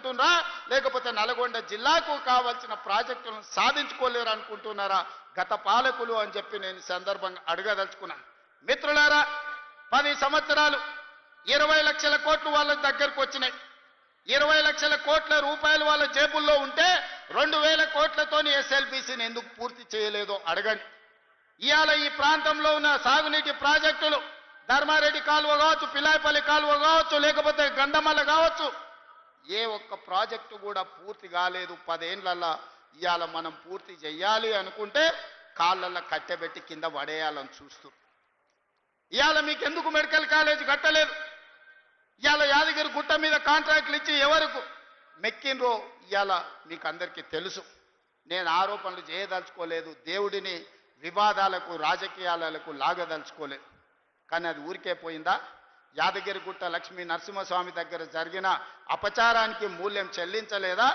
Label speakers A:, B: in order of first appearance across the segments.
A: అనుకుంటున్నారా లేకపోతే నల్గొండ జిల్లాకు కావాల్సిన ప్రాజెక్టులను సాధించుకోలేరు అనుకుంటున్నారా గత పాలకులు అని చెప్పి నేను సందర్భంగా అడగదలుచుకున్నాను. మిత్రులారా, 10 సంవత్సరాలు 20 లక్షల కోట్లు వాళ్ళ దగ్గరకు వచ్చినాయి. 20 లక్షల కోట్ల రూపాయలు వాళ్ళ జేబుల్లో ఉంటే 2000 కోట్లతోని ఎస్ఎల్బీసీని ఎందుకు పూర్తి చేయలేదో అడగండి. ఇవాళ ఈ ప్రాంతంలో ఉన్న సాగునీటి ప్రాజెక్టులు ధర్మారెడ్డి కాలువ కావచ్చు, పిల్లాయిపల్లి కాలువ కావచ్చు, లేకపోతే గంధమల్ల కావచ్చు, ఏ ఒక్క ప్రాజెక్టు కూడా పూర్తి కాలేదు. 10 ఏళ్లలో ఇవాళ మనం పూర్తి చేయాలి అనుకుంటే కాళ్ళల్లో కట్టెబెట్టి కింద పడేయాలని చూస్తూ ఇవాళ మీకు ఎందుకు మెడికల్ కాలేజ్ కట్టలేదు? ఇవాళ యాదగిరి గుట్ట మీద కాంట్రాక్టులు ఇచ్చి ఎవరికి మెక్కినరో ఇవాళ మీకు అందరికీ తెలుసు. నేను ఆరోపణలు చేయదలుచుకోలేదు, దేవుడిని వివాదాలకు రాజకీయాలకు లాగదలుచుకోలేదు. కానీ అది ఊరికే పోయిందా? యాదగిరిగుట్ట లక్ష్మీ నరసింహస్వామి దగ్గర జరిగిన అపచారానికి మూల్యం చెల్లించలేదా?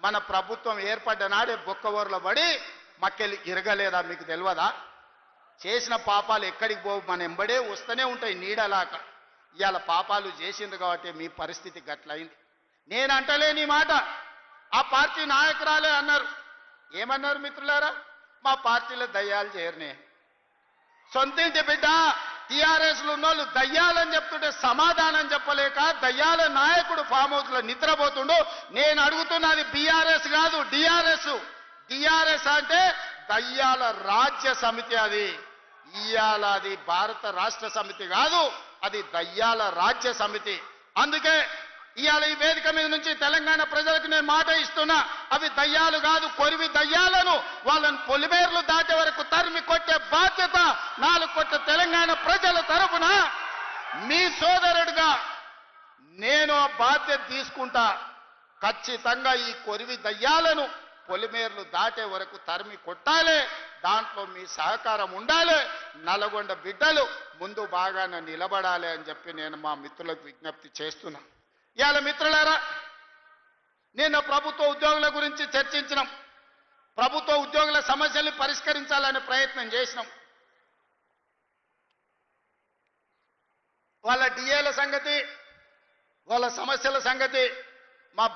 A: మన ప్రభుత్వం ఏర్పడ్డ నాడే బొక్కవోర్ల పడి మక్కెలు ఇరగలేదా? మీకు తెలియదా? చేసిన పాపాలు ఎక్కడికి పోవు, మన ఎంబడే వస్తూనే ఉంటాయి నీడలాక. ఇవాళ పాపాలు చేసింది కాబట్టి మీ పరిస్థితి గట్లయింది. నేను అంటలేని మాట ఆ పార్టీ నాయకురాలే అన్నారు. ఏమన్నారు మిత్రులారా? మా పార్టీలో దయ్యాలు చేరనే. సొంతింటి బిడ్డ టీఆర్ఎస్లు ఉన్నోళ్ళు దయ్యాలని చెప్తుంటే సమాధానం చెప్పలేక దయ్యాల నాయకుడు ఫామ్ హౌస్లో నిద్రపోతుండు. నేను అడుగుతున్నది బీఆర్ఎస్ కాదు, డిఆర్ఎస్. డిఆర్ఎస్ అంటే దయ్యాల రాజ్య సమితి. అది ఇయాల అది భారత రాష్ట్ర సమితి కాదు, అది దయ్యాల రాజ్య సమితి. అందుకే ఇవాళ ఈ వేదిక మీద నుంచి తెలంగాణ ప్రజలకు నేను మాట ఇస్తున్నా, అవి దయ్యాలు కాదు, కొరివి దయ్యాలను వాళ్ళని పొలిమేర్లు దాటే వరకు తరిమి కొట్టే బాధ్యత 4 కోట్ల తెలంగాణ ప్రజల తరఫున మీ సోదరుడిగా నేను ఆ బాధ్యత తీసుకుంటా. ఖచ్చితంగా ఈ కొరివి దయ్యాలను పొలిమేర్లు దాటే వరకు తరిమి కొట్టాలి. దాంట్లో మీ సహకారం ఉండాలి. నల్గొండ బిడ్డలు ముందు బాగానే నిలబడాలి అని చెప్పి నేను మా మిత్రులకు విజ్ఞప్తి చేస్తున్నా. ఇవాళ మిత్రులారా, నేను ప్రభుత్వ ఉద్యోగుల గురించి చర్చించినాం. ప్రభుత్వ ఉద్యోగుల సమస్యల్ని పరిష్కరించాలనే ప్రయత్నం చేసినాం. వాళ్ళ డిఏల సంగతి, వాళ్ళ సమస్యల సంగతి మా